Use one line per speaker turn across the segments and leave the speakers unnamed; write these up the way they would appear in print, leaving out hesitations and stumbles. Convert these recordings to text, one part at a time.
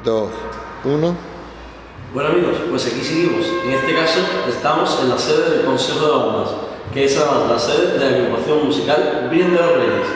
2, 1.
Bueno amigos, pues aquí seguimos. En este caso estamos en la sede del Consejo de Bandas, que es además la sede de la agrupación musical Virgen de los Reyes.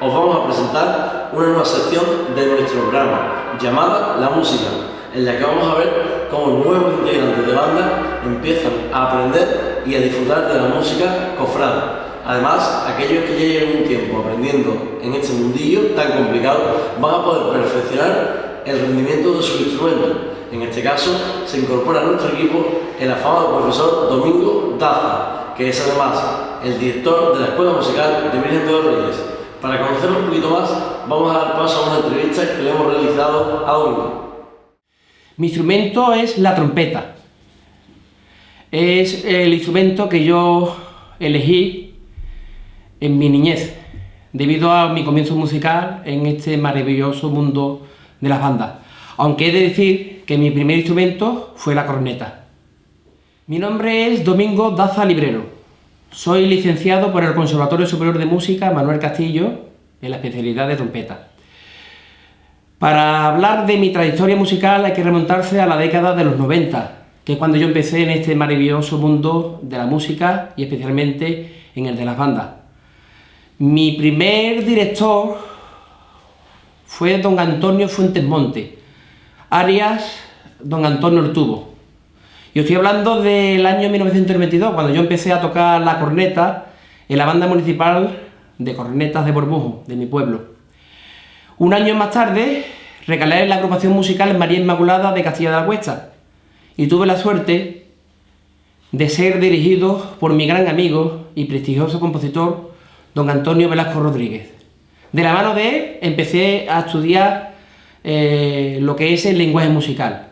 Os vamos a presentar una nueva sección de nuestro programa, llamada La Música, en la que vamos a ver cómo nuevos integrantes de banda empiezan a aprender y a disfrutar de la música cofrade. Además, aquellos que ya llevan un tiempo aprendiendo en este mundillo tan complicado van a poder perfeccionar el rendimiento de su instrumento. En este caso, se incorpora a nuestro equipo el afamado profesor Domingo Daza, que es además el director de la Escuela Musical de Virgen de los Reyes. Para conocerlo un poquito más, vamos a dar paso a una entrevista que le hemos realizado a Domingo.
Mi instrumento es la trompeta. Es el instrumento que yo elegí en mi niñez, debido a mi comienzo musical en este maravilloso mundo de las bandas. Aunque he de decir que mi primer instrumento fue la corneta. Mi nombre es Domingo Daza Librero. Soy licenciado por el Conservatorio Superior de Música Manuel Castillo en la especialidad de trompeta. Para hablar de mi trayectoria musical hay que remontarse a la década de los 90, que es cuando yo empecé en este maravilloso mundo de la música y especialmente en el de las bandas. Mi primer director fue don Antonio Fuentes Monte, alias don Antonio Ortubo. Yo estoy hablando del año 1992, cuando yo empecé a tocar la corneta en la banda municipal de cornetas de Borbujo, de mi pueblo. Un año más tarde, recalé en la agrupación musical María Inmaculada de Castilla de la Cuesta y tuve la suerte de ser dirigido por mi gran amigo y prestigioso compositor, don Antonio Velasco Rodríguez. De la mano de él empecé a estudiar lo que es el lenguaje musical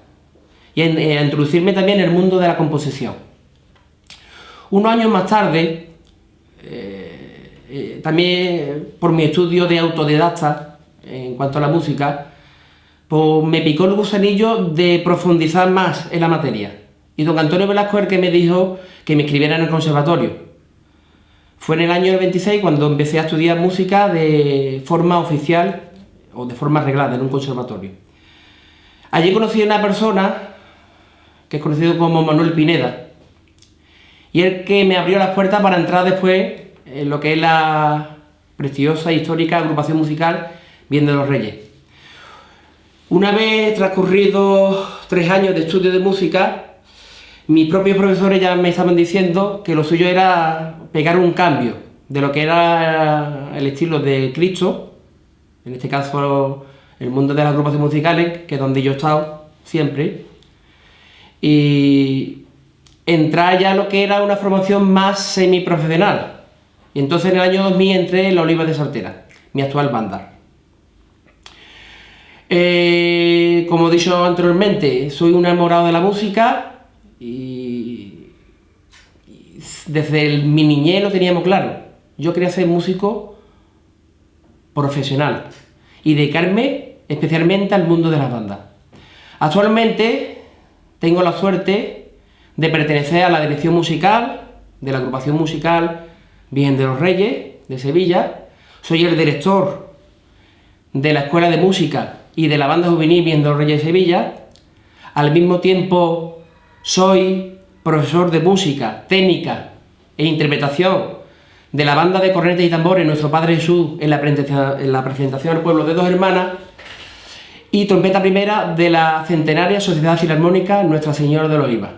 y a introducirme también en el mundo de la composición. Unos años más tarde, también por mi estudio de autodidacta en cuanto a la música, pues me picó el gusanillo de profundizar más en la materia. Y don Antonio Velasco es el que me dijo que me inscribiera en el conservatorio. Fue en el año 96 cuando empecé a estudiar música de forma oficial o de forma reglada en un conservatorio. Allí conocí a una persona que es conocido como Manuel Pineda y el que me abrió las puertas para entrar después en lo que es la prestigiosa e histórica agrupación musical Virgen de los Reyes. Una vez transcurridos 3 años de estudio de música, mis propios profesores ya me estaban diciendo que lo suyo era pegar un cambio de lo que era el estilo de Cristo, en este caso el mundo de las agrupaciones musicales, que es donde yo he estado siempre, y entrar ya a lo que era una formación más semiprofesional. Y entonces en el año 2000 entré en la Oliva de Sartera, mi actual banda. Como he dicho anteriormente, soy un enamorado de la música y desde mi niñez lo teníamos claro. Yo quería ser músico profesional y dedicarme especialmente al mundo de las bandas. Actualmente tengo la suerte de pertenecer a la dirección musical de la agrupación musical Virgen de los Reyes de Sevilla. Soy el director de la Escuela de Música y de la banda juvenil Virgen de los Reyes de Sevilla. Al mismo tiempo soy profesor de música, técnica e interpretación de la banda de cornetas y tambores Nuestro Padre Jesús en la presentación del pueblo de Dos Hermanas y trompeta primera de la centenaria Sociedad Filarmónica Nuestra Señora de la Oliva.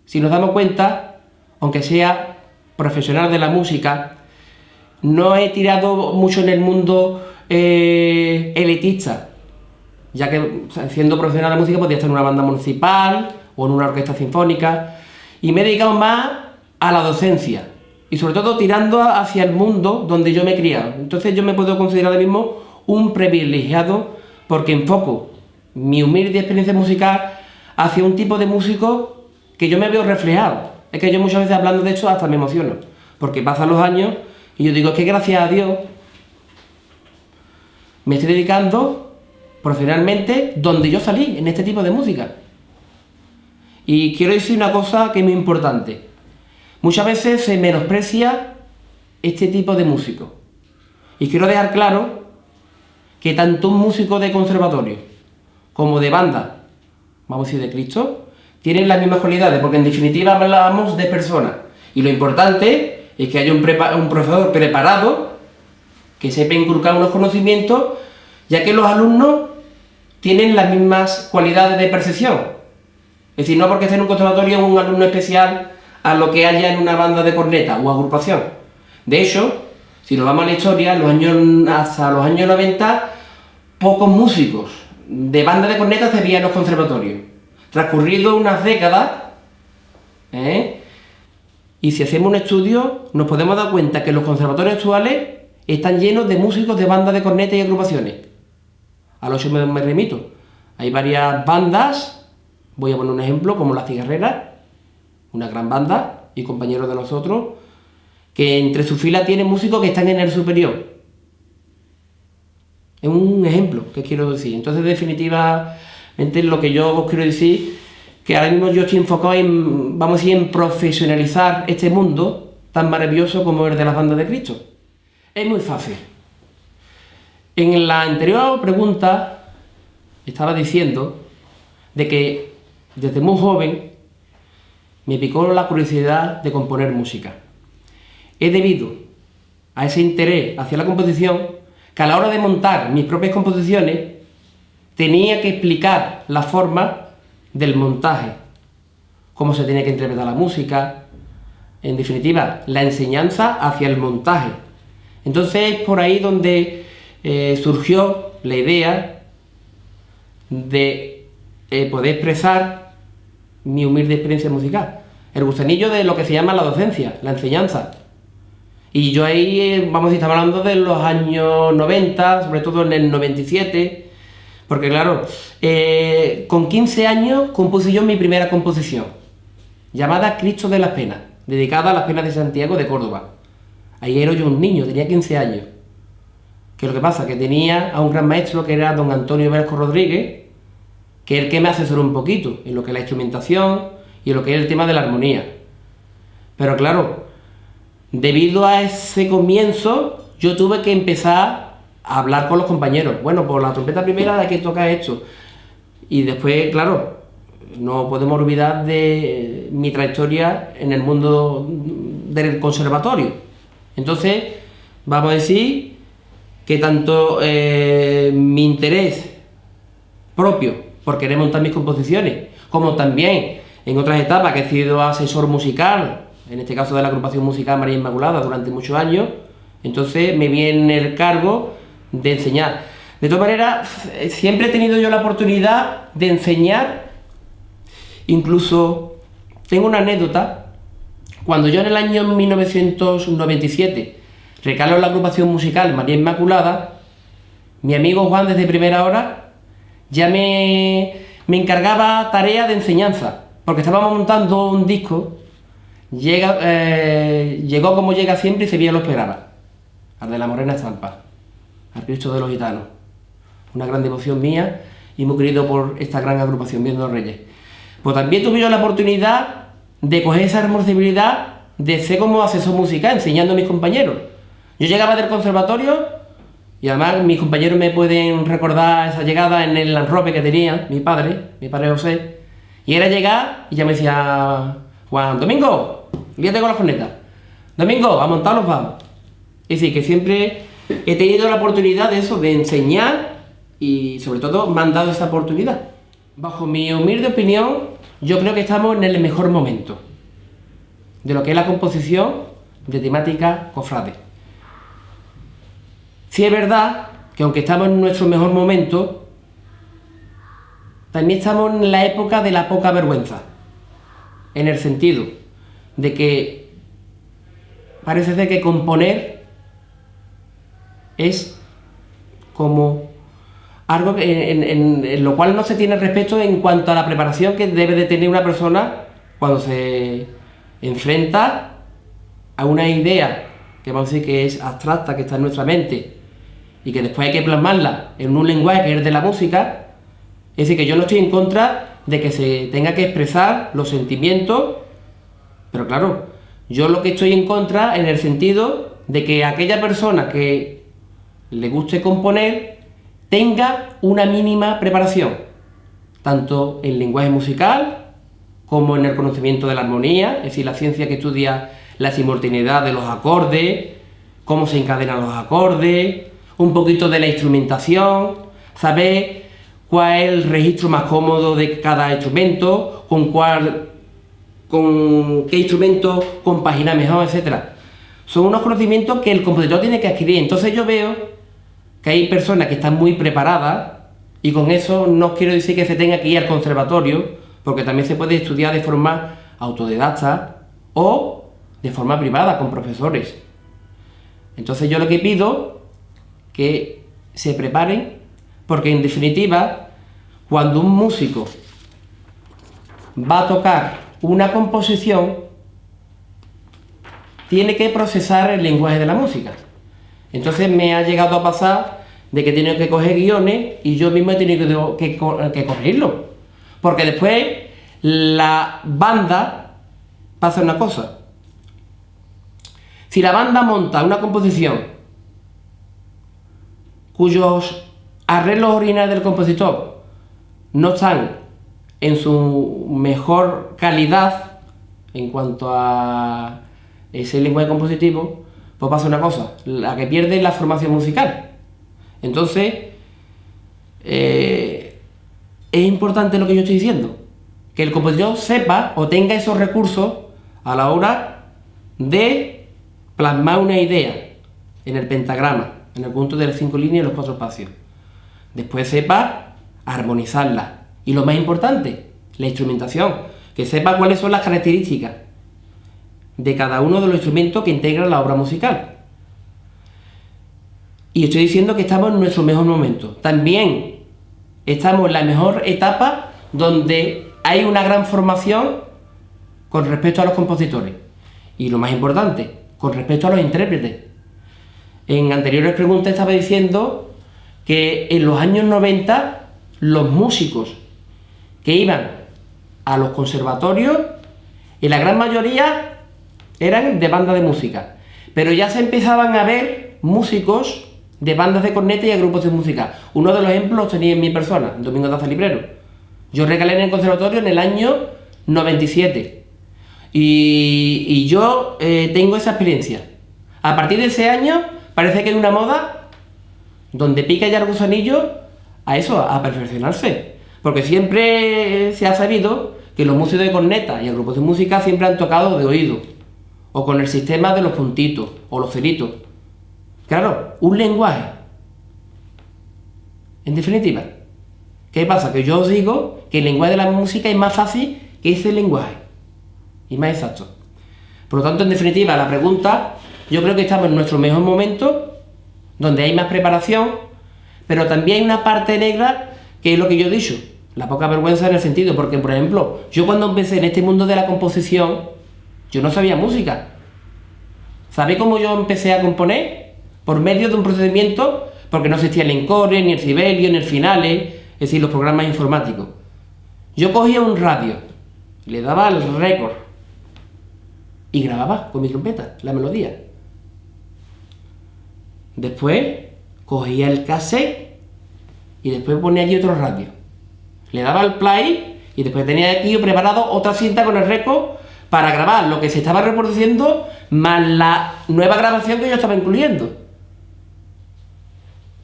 Si nos damos cuenta, aunque sea profesional de la música, no he tirado mucho en el mundo elitista, ya que siendo profesional de la música podía estar en una banda municipal o en una orquesta sinfónica, y me he dedicado más a la docencia y sobre todo tirando hacia el mundo donde yo me he criado. Entonces yo me puedo considerar ahora mismo un privilegiado porque enfoco mi humilde experiencia musical hacia un tipo de músico que yo me veo reflejado. Es que yo muchas veces hablando de esto hasta me emociono, porque pasan los años y yo digo, es que gracias a Dios me estoy dedicando profesionalmente donde yo salí, en este tipo de música. Y quiero decir una cosa que es muy importante. Muchas veces se menosprecia este tipo de músico. Y quiero dejar claro que tanto un músico de conservatorio como de banda, vamos a decir de Cristo, tienen las mismas cualidades, porque en definitiva hablamos de personas. Y lo importante es que haya un profesor preparado que sepa inculcar unos conocimientos, ya que los alumnos tienen las mismas cualidades de percepción. Es decir, no porque esté en un conservatorio un alumno especial a lo que haya en una banda de corneta o agrupación. De hecho, si nos vamos a la historia, hasta los años 90, pocos músicos de banda de corneta se veían en los conservatorios. Transcurrido unas décadas, y si hacemos un estudio, nos podemos dar cuenta que los conservatorios actuales están llenos de músicos de banda de corneta y agrupaciones. A los que me remito. Hay varias bandas, voy a poner un ejemplo, como La Cigarrera, una gran banda y compañeros de nosotros, que entre sus filas tienen músicos que están en el superior. Es un ejemplo que quiero decir. Entonces, definitivamente, lo que yo os quiero decir, que ahora mismo yo estoy enfocado en, vamos a decir, en profesionalizar este mundo tan maravilloso como el de las bandas de Cristo. Es muy fácil. En la anterior pregunta estaba diciendo de que desde muy joven me picó la curiosidad de componer música. Es debido a ese interés hacia la composición que a la hora de montar mis propias composiciones tenía que explicar la forma del montaje, cómo se tenía que interpretar la música, en definitiva, la enseñanza hacia el montaje. Entonces es por ahí donde surgió la idea de poder expresar mi humilde experiencia musical, el gusanillo de lo que se llama la docencia, la enseñanza. Y yo ahí, vamos a decir, estamos hablando de los años 90, sobre todo en el 97, porque claro, con 15 años compuse yo mi primera composición, llamada Cristo de las Penas, dedicada a las penas de Santiago de Córdoba. Ahí era yo un niño, tenía 15 años. Que lo que pasa, que tenía a un gran maestro que era don Antonio Velasco Rodríguez, que es el que me asesoró un poquito en lo que es la instrumentación y en lo que es el tema de la armonía. Pero claro, debido a ese comienzo, yo tuve que empezar a hablar con los compañeros. Bueno, por la trompeta primera hay que tocar esto. Y después, claro, no podemos olvidar de mi trayectoria en el mundo del conservatorio. Entonces, vamos a decir que tanto mi interés propio por querer montar mis composiciones, como también en otras etapas que he sido asesor musical, en este caso de la agrupación musical María Inmaculada durante muchos años, entonces me viene el cargo de enseñar. De todas maneras, siempre he tenido yo la oportunidad de enseñar. Incluso tengo una anécdota. Cuando yo en el año 1997 recalo en la agrupación musical María Inmaculada, mi amigo Juan desde primera hora ya me encargaba tarea de enseñanza, porque estábamos montando un disco. Llegó como llega siempre y Sevilla lo esperaba, al de la Morena Estampa, al Cristo de los Gitanos, una gran devoción mía y muy querido por esta gran agrupación Viendo Reyes. Pues también tuve yo la oportunidad de coger esa responsabilidad de ser como asesor musical, enseñando a mis compañeros. Yo llegaba del conservatorio y además mis compañeros me pueden recordar esa llegada en el enrope que tenía mi padre José, y era llegar y ya me decía: Juan, Domingo, líate con la corneta, Domingo, a montar los vamos. Es decir, que siempre he tenido la oportunidad de eso, de enseñar, y sobre todo me han dado esa oportunidad. Bajo mi humilde opinión, yo creo que estamos en el mejor momento de lo que es la composición de temática cofrade. Sí es verdad que aunque estamos en nuestro mejor momento, también estamos en la época de la poca vergüenza, en el sentido de que parece ser que componer es como algo en lo cual no se tiene respeto en cuanto a la preparación que debe de tener una persona cuando se enfrenta a una idea que vamos a decir que es abstracta, que está en nuestra mente y que después hay que plasmarla en un lenguaje que es de la música. Es decir, que yo no estoy en contra de que se tenga que expresar los sentimientos, pero claro, yo lo que estoy en contra en el sentido de que aquella persona que le guste componer tenga una mínima preparación. tanto en lenguaje musical como en el conocimiento de la armonía, es decir, la ciencia que estudia la simultaneidad de los acordes, cómo se encadenan los acordes, un poquito de la instrumentación, saber cuál es el registro más cómodo de cada instrumento, con qué instrumento compagina mejor, etc. Son unos conocimientos que el compositor tiene que adquirir. Entonces yo veo que hay personas que están muy preparadas, y con eso no quiero decir que se tenga que ir al conservatorio, porque también se puede estudiar de forma autodidacta o de forma privada con profesores. Entonces yo lo que pido que se preparen, porque en definitiva, cuando un músico va a tocar una composición, tiene que procesar el lenguaje de la música. Entonces me ha llegado a pasar de que he tenido que coger guiones y yo mismo he tenido que corregirlo. Porque después la banda pasa una cosa. Si la banda monta una composición cuyos arreglos originales del compositor no están en su mejor calidad en cuanto a ese lenguaje compositivo, pues pasa una cosa, la que pierde es la formación musical. Entonces, es importante lo que yo estoy diciendo, que el compositor sepa o tenga esos recursos a la hora de plasmar una idea en el pentagrama, en el punto de las 5 líneas y los 4 espacios. Después sepa armonizarla. Y lo más importante, la instrumentación, que sepa cuáles son las características de cada uno de los instrumentos que integran la obra musical. Y estoy diciendo que estamos en nuestro mejor momento. También estamos en la mejor etapa donde hay una gran formación con respecto a los compositores. Y lo más importante, con respecto a los intérpretes. En anteriores preguntas estaba diciendo que en los años 90 los músicos que iban a los conservatorios, en la gran mayoría eran de bandas de música, pero ya se empezaban a ver músicos de bandas de corneta y de grupos de música. Uno de los ejemplos los tenía en mi persona, Domingo Daza Librero. Yo recalé en el conservatorio en el año 97 y yo tengo esa experiencia. A partir de ese año parece que hay una moda donde pica ya el gusanillo a eso, a perfeccionarse, porque siempre se ha sabido que los músicos de corneta y los grupos de música siempre han tocado de oído, o con el sistema de los puntitos o los ceritos. Claro, un lenguaje. En definitiva, ¿qué pasa? Que yo os digo que el lenguaje de la música es más fácil que ese lenguaje y más exacto. Por lo tanto, en definitiva, la pregunta, yo creo que estamos en nuestro mejor momento, donde hay más preparación, pero también hay una parte negra que es lo que yo he dicho, la poca vergüenza en el sentido, porque por ejemplo, yo cuando empecé en este mundo de la composición, yo no sabía música. ¿Sabéis cómo yo empecé a componer? Por medio de un procedimiento, porque no existía el Encore, ni el Sibelius, ni el Finale, es decir, los programas informáticos. Yo cogía un radio, le daba al récord y grababa con mi trompeta la melodía. Después cogía el cassette y después ponía allí otro radio. Le daba al play y después tenía aquí preparado otra cinta con el récord para grabar lo que se estaba reproduciendo más la nueva grabación que yo estaba incluyendo.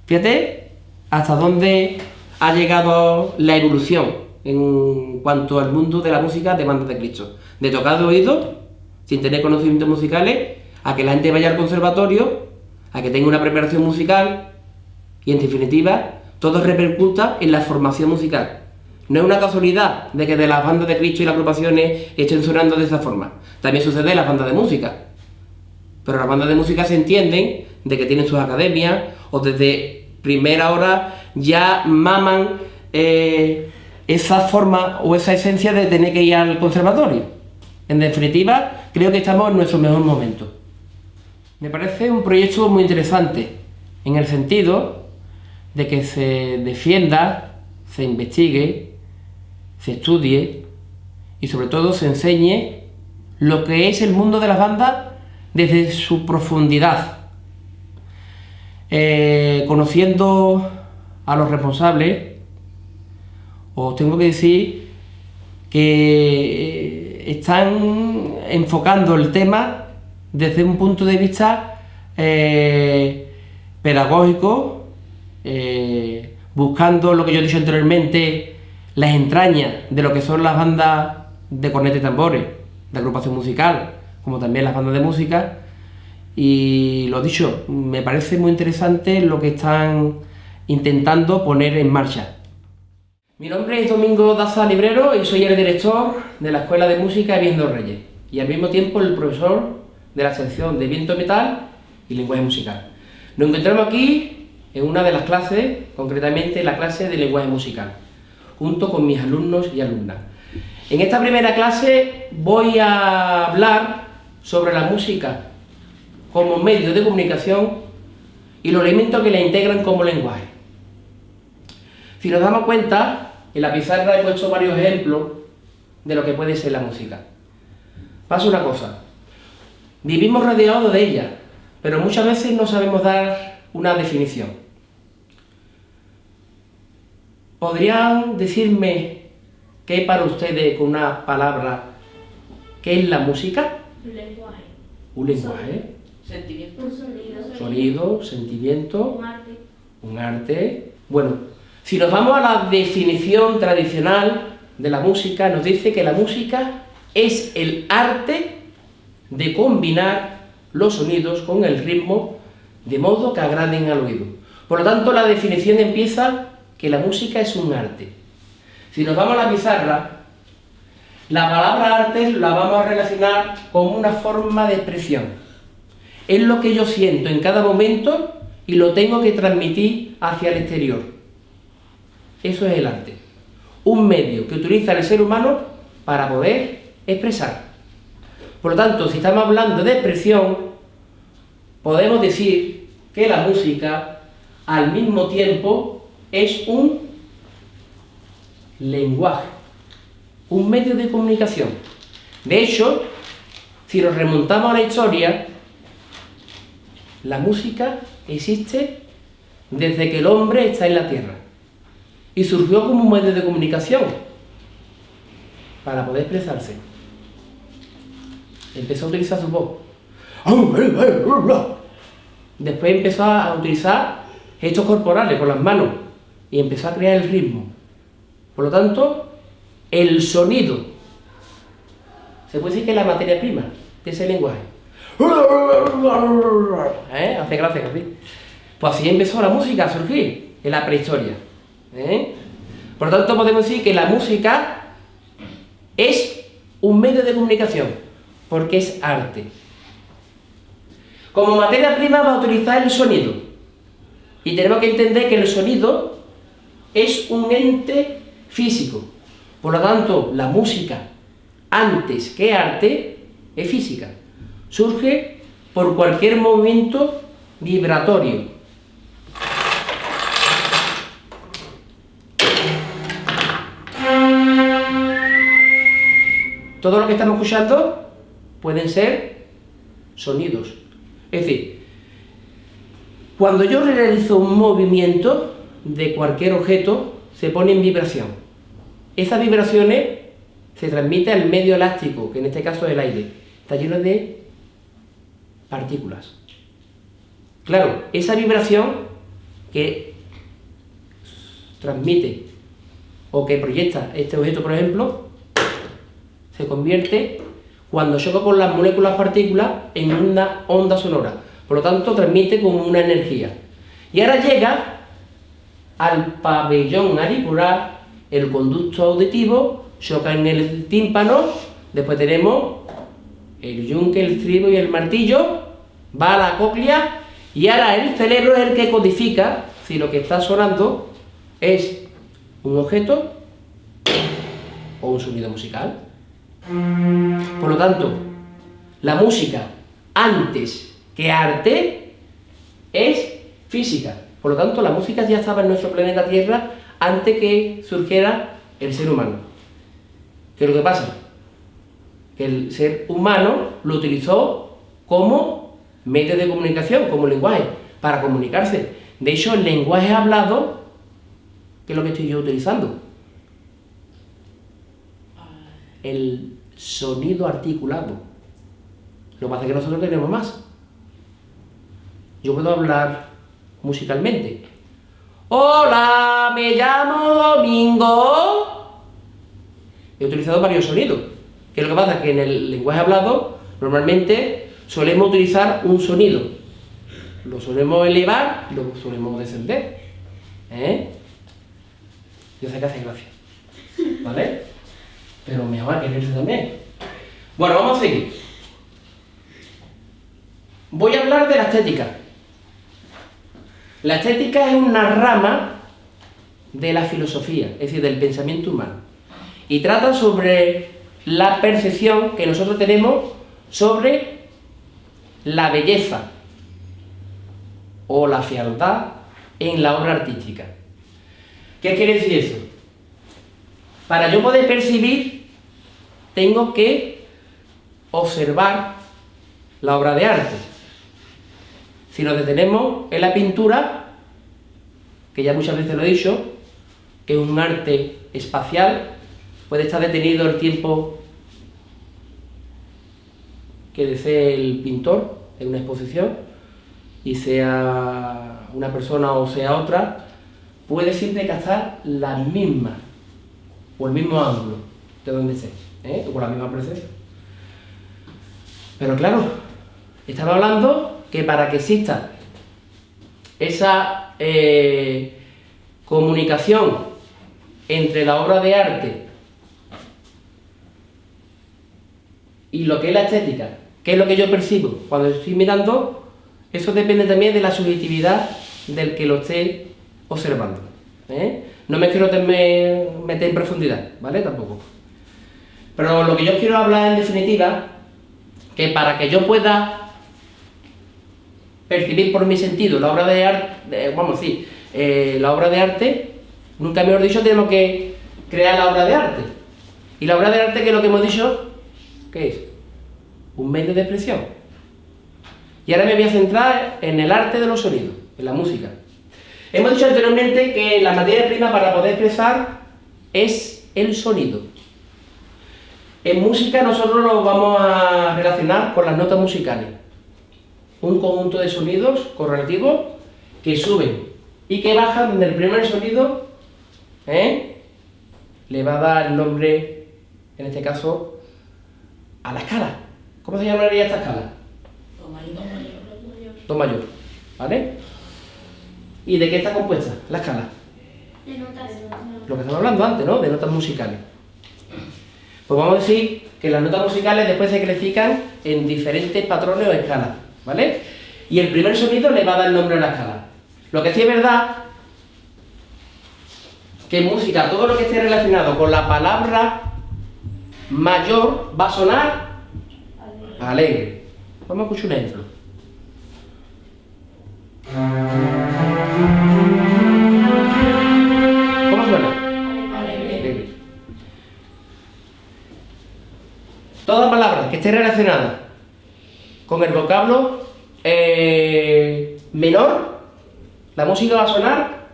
Fíjate hasta dónde ha llegado la evolución en cuanto al mundo de la música de bandas de Cristo. De tocar de oído, sin tener conocimientos musicales, a que la gente vaya al conservatorio, a que tenga una preparación musical y en definitiva todo repercuta en la formación musical. No es una casualidad de que de las bandas de Cristo y las agrupaciones estén sonando de esa forma. También sucede en las bandas de música. Pero las bandas de música se entienden de que tienen sus academias o desde primera hora ya maman esa forma o esa esencia de tener que ir al conservatorio. En definitiva, creo que estamos en nuestro mejor momento. Me parece un proyecto muy interesante en el sentido de que se defienda, se investigue, se estudie y sobre todo se enseñe lo que es el mundo de las bandas desde su profundidad, conociendo a los responsables os tengo que decir que están enfocando el tema desde un punto de vista pedagógico, buscando lo que yo he dicho anteriormente, las entrañas de lo que son las bandas de cornetas y tambores, de agrupación musical, como también las bandas de música. Y lo dicho, me parece muy interesante lo que están intentando poner en marcha. Mi nombre es Domingo Daza Librero y soy el director de la Escuela de Música de Viendo Reyes y al mismo tiempo el profesor de la sección de viento metal y lenguaje musical. Nos encontramos aquí en una de las clases, concretamente la clase de lenguaje musical, junto con mis alumnos y alumnas. En esta primera clase voy a hablar sobre la música como medio de comunicación y los elementos que la integran como lenguaje. Si nos damos cuenta, en la pizarra he puesto varios ejemplos de lo que puede ser la música. Pasa una cosa, vivimos rodeados de ella, pero muchas veces no sabemos dar una definición. ¿Podrían decirme qué para ustedes, con una palabra, qué es la música?
Un lenguaje.
Un lenguaje.
Sentimiento. Un sonido.
Sonido, sentimiento.
Un arte.
Un arte. Bueno, si nos vamos a la definición tradicional de la música, nos dice que la música es el arte de combinar los sonidos con el ritmo de modo que agraden al oído. Por lo tanto, la definición empieza que la música es un arte. Si nos vamos a la pizarra, la palabra arte la vamos a relacionar con una forma de expresión. Es lo que yo siento en cada momento y lo tengo que transmitir hacia el exterior. Eso es el arte. Un medio que utiliza el ser humano para poder expresar. Por lo tanto, si estamos hablando de expresión, podemos decir que la música, al mismo tiempo, es un lenguaje, un medio de comunicación. De hecho, si nos remontamos a la historia, la música existe desde que el hombre está en la tierra y surgió como un medio de comunicación para poder expresarse. Empezó a utilizar su voz. Después empezó a utilizar gestos corporales con las manos y empezó a crear el ritmo. Por lo tanto, el sonido se puede decir que es la materia prima de ese lenguaje. Hace gracia, ¿sí? Pues así empezó la música a surgir en la prehistoria. Por lo tanto, podemos decir que la música es un medio de comunicación, porque es arte. Como materia prima va a utilizar el sonido. Y tenemos que entender que el sonido es un ente físico. Por lo tanto, la música, antes que arte, es física. Surge por cualquier movimiento vibratorio. Todo lo que estamos escuchando pueden ser sonidos. Es decir, cuando yo realizo un movimiento de cualquier objeto, se pone en vibración. Esas vibraciones se transmiten al medio elástico, que en este caso es el aire. Está lleno de partículas. Claro, esa vibración que transmite o que proyecta este objeto, por ejemplo, se convierte, cuando choca con las moléculas partículas, en una onda sonora. Por lo tanto, transmite como una energía. Y ahora llega al pabellón auricular, el conducto auditivo, choca en el tímpano, después tenemos el yunque, el estribo y el martillo, va a la cóclea, y ahora el cerebro es el que codifica si lo que está sonando es un objeto o un sonido musical. Por lo tanto, la música, antes que arte, es física. Por lo tanto, la música ya estaba en nuestro planeta Tierra antes que surgiera el ser humano. ¿Qué es lo que pasa? Que el ser humano lo utilizó como medio de comunicación, como lenguaje, para comunicarse. De hecho, el lenguaje hablado, ¿qué es lo que estoy yo utilizando? el sonido articulado. Lo que pasa es que nosotros tenemos más. Yo puedo hablar musicalmente. Hola, me llamo Domingo. He utilizado varios sonidos. Que lo que pasa es que en el lenguaje hablado normalmente solemos utilizar un sonido. Lo solemos elevar y lo solemos descender. Yo sé que hace gracia. ¿Vale? Pero mejor que reírse también. Bueno, vamos a seguir. Voy a hablar de la estética. La estética es una rama de la filosofía, es decir, del pensamiento humano. Y trata sobre la percepción que nosotros tenemos sobre la belleza o la fealdad en la obra artística. ¿Qué quiere decir eso? Para yo poder percibir, tengo que observar la obra de arte. Si nos detenemos en la pintura, que ya muchas veces lo he dicho, que es un arte espacial, puede estar detenido el tiempo que desee el pintor en una exposición, y sea una persona o sea otra, puede siempre captar la misma, o el mismo ángulo, de donde esté, o con la misma presencia. Pero claro, estamos hablando que para que exista esa comunicación entre la obra de arte y lo que es la estética, que es lo que yo percibo cuando estoy mirando, eso depende también de la subjetividad del que lo esté observando. No me quiero meter en profundidad, ¿vale? Tampoco. Pero lo que yo quiero hablar en definitiva, que para que yo pueda percibir por mi sentido la obra de arte, la obra de arte, nunca mejor dicho, tenemos que crear la obra de arte. Y la obra de arte, que es lo que hemos dicho, ¿qué es? Un medio de expresión. Y ahora me voy a centrar en el arte de los sonidos, en la música. Hemos dicho anteriormente que la materia prima para poder expresar es el sonido. En música nosotros lo vamos a relacionar con las notas musicales. Un conjunto de sonidos correlativos que suben y que bajan, donde el primer sonido le va a dar el nombre, en este caso, a la escala. ¿Cómo se llamaría esta escala? Do mayor, ¿vale? ¿Y de qué está compuesta la escala?
De notas.
Lo que estamos hablando antes, ¿no? De notas musicales. Pues vamos a decir que las notas musicales después se clasifican en diferentes patrones o escalas, ¿vale? Y el primer sonido le va a dar el nombre a la escala. Lo que sí es verdad que en música todo lo que esté relacionado con la palabra mayor va a sonar alegre. Vamos a escuchar un ejemplo. ¿Cómo suena? Alegre. Toda palabra que esté relacionada con el vocablo menor, la música va a sonar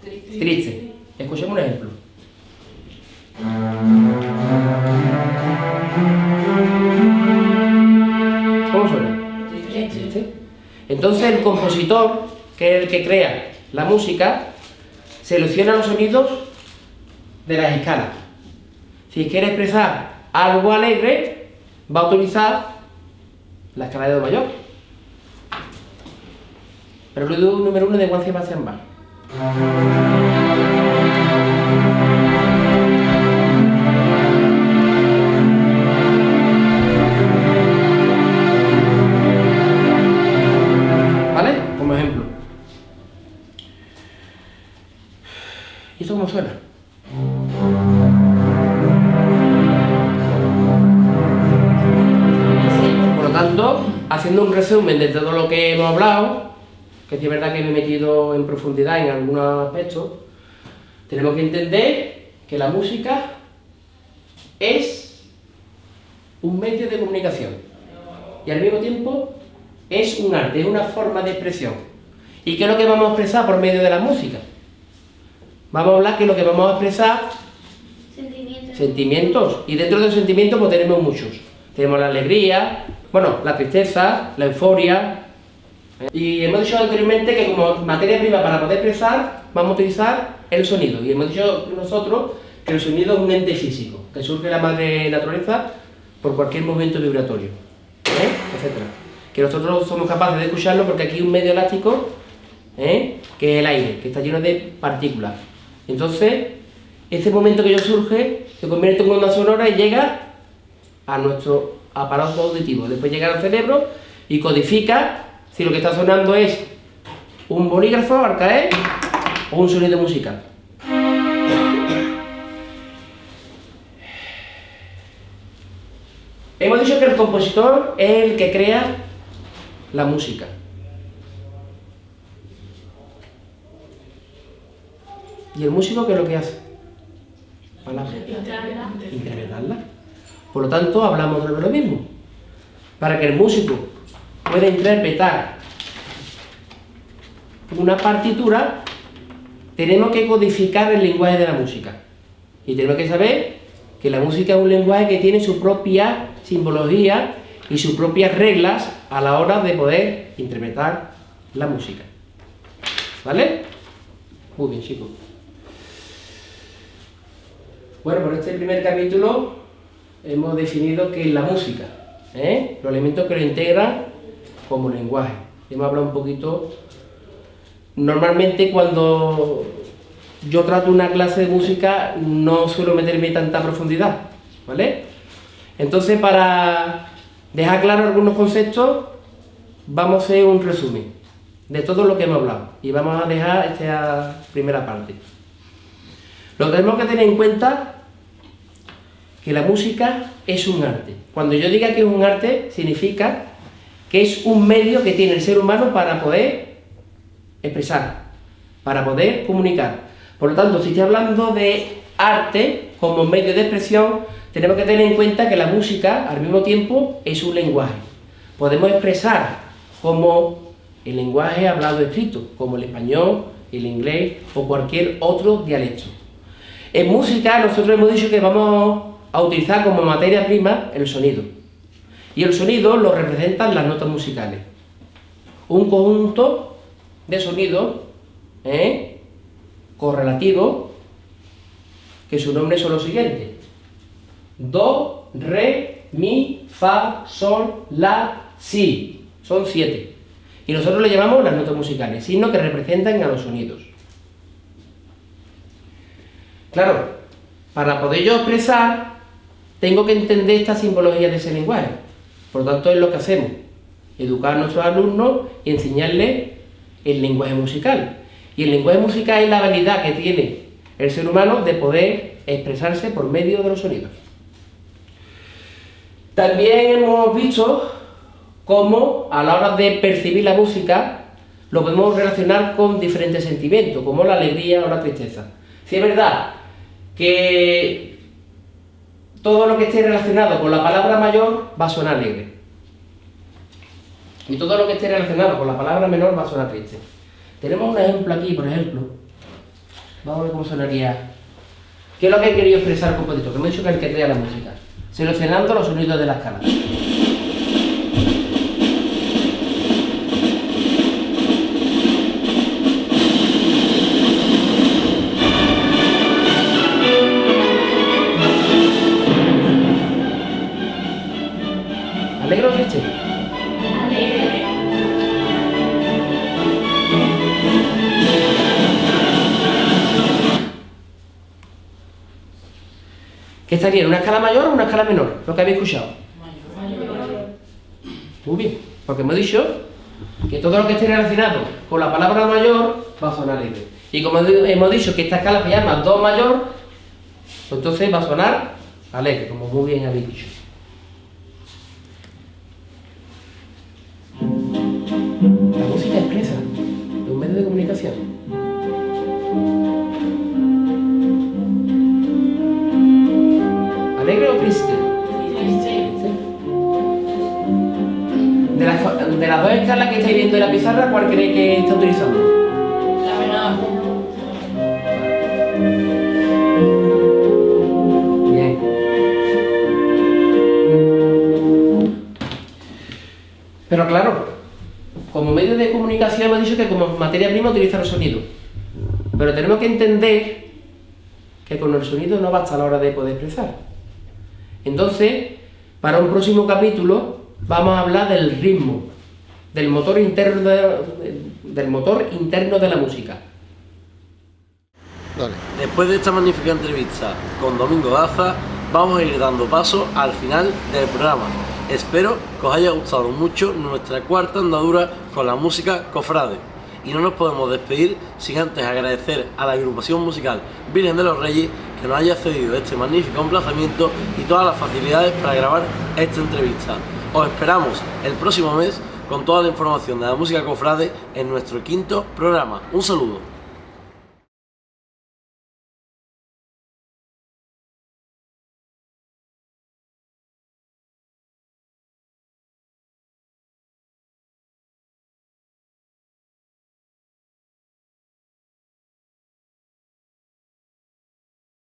triste. Escuchemos un ejemplo. ¿Cómo suena? Triste. Entonces el compositor, que es el que crea la música, selecciona los sonidos de las escalas. Si quiere expresar algo alegre, va a utilizar la escala de Do mayor. Preludio número 1 de Juan Sebastián Bach. ¿Vale? Como ejemplo. ¿Y esto cómo suena? Por lo tanto, haciendo un resumen de todo lo que hemos hablado, que sí es verdad que me he metido en profundidad en algunos aspectos, tenemos que entender que la música es un medio de comunicación y al mismo tiempo es un arte, es una forma de expresión. ¿Y qué es lo que vamos a expresar por medio de la música? Vamos a hablar que lo que vamos a expresar,
Sentimientos.
sentimientos. Y dentro de los sentimientos pues tenemos muchos. Tenemos la alegría, bueno, la tristeza, la euforia. Y hemos dicho anteriormente que como materia prima para poder expresar vamos a utilizar el sonido. Y hemos dicho nosotros que el sonido es un ente físico, que surge de la madre naturaleza por cualquier movimiento vibratorio, etcétera. Que nosotros somos capaces de escucharlo porque aquí hay un medio elástico, que es el aire, que está lleno de partículas. Entonces, ese momento que ello surge se convierte en onda sonora y llega a nuestro aparato auditivo. Después llega al cerebro y codifica si lo que está sonando es un bolígrafo al caer o un sonido musical. Hemos dicho que el compositor es el que crea la música. ¿Y el músico qué es lo que hace? Palabra. Interpretarla. Por lo tanto, hablamos de lo mismo. Para que el músico pueda interpretar una partitura, tenemos que codificar el lenguaje de la música. Y tenemos que saber que la música es un lenguaje que tiene su propia simbología y sus propias reglas a la hora de poder interpretar la música. ¿Vale? Muy bien, chicos. Bueno, por este primer capítulo hemos definido qué es la música, los elementos que lo integran como lenguaje. Hemos hablado un poquito. Normalmente cuando yo trato una clase de música no suelo meterme en tanta profundidad, ¿vale? Entonces, para dejar claro algunos conceptos, vamos a hacer un resumen de todo lo que hemos hablado y vamos a dejar esta primera parte. Lo que tenemos que tener en cuenta que la música es un arte. Cuando yo diga que es un arte, significa que es un medio que tiene el ser humano para poder expresar, para poder comunicar. Por lo tanto, si estoy hablando de arte como medio de expresión, tenemos que tener en cuenta que la música, al mismo tiempo, es un lenguaje. Podemos expresar como el lenguaje hablado o escrito, como el español, el inglés o cualquier otro dialecto. En música, nosotros hemos dicho que vamos a utilizar como materia prima el sonido. Y el sonido lo representan las notas musicales. Un conjunto de sonidos correlativos, que su nombre son los siguientes: do, re, mi, fa, sol, la, si. Son 7. Y nosotros le llamamos las notas musicales, signos que representan a los sonidos. Claro, para poder yo expresar, tengo que entender esta simbología de ese lenguaje. Por lo tanto, es lo que hacemos: educar a nuestros alumnos y enseñarles el lenguaje musical. Y el lenguaje musical es la habilidad que tiene el ser humano de poder expresarse por medio de los sonidos. También hemos visto cómo a la hora de percibir la música lo podemos relacionar con diferentes sentimientos, como la alegría o la tristeza. Si es verdad que todo lo que esté relacionado con la palabra mayor va a sonar alegre, y todo lo que esté relacionado con la palabra menor va a sonar triste. Tenemos un ejemplo aquí, por ejemplo. Vamos a ver cómo sonaría. ¿Qué es lo que he querido expresar el compositor? Que me he dicho que es el que crea la música. Seleccionando los sonidos de la escala. ¿Alegre o triste?
Alegre.
¿Qué estaría? ¿En una escala mayor o una escala menor? Lo que habéis escuchado.
Mayor.
Muy bien, porque hemos dicho que todo lo que esté relacionado con la palabra mayor va a sonar alegre. Y como hemos dicho que esta escala se llama do mayor, pues entonces va a sonar alegre, como muy bien habéis dicho. La música expresa, es un medio de comunicación. ¿Alegre o triste? De las dos escalas que estáis viendo en la pizarra, ¿cuál creéis que está utilizando?
La menor.
Bien. comunicación hemos dicho que como materia prima utilizar el sonido. Pero tenemos que entender que con el sonido no basta a la hora de poder expresar. Entonces, para un próximo capítulo vamos a hablar del ritmo, del motor interno de la música.
Dale.
Después de esta magnífica entrevista con Domingo Daza, vamos a ir dando paso al final del programa. Espero que os haya gustado mucho nuestra cuarta andadura con la música cofrade. Y no nos podemos despedir sin antes agradecer a la agrupación musical Virgen de los Reyes que nos haya cedido este magnífico emplazamiento y todas las facilidades para grabar esta entrevista. Os esperamos el próximo mes con toda la información de la música cofrade en nuestro quinto programa. Un saludo.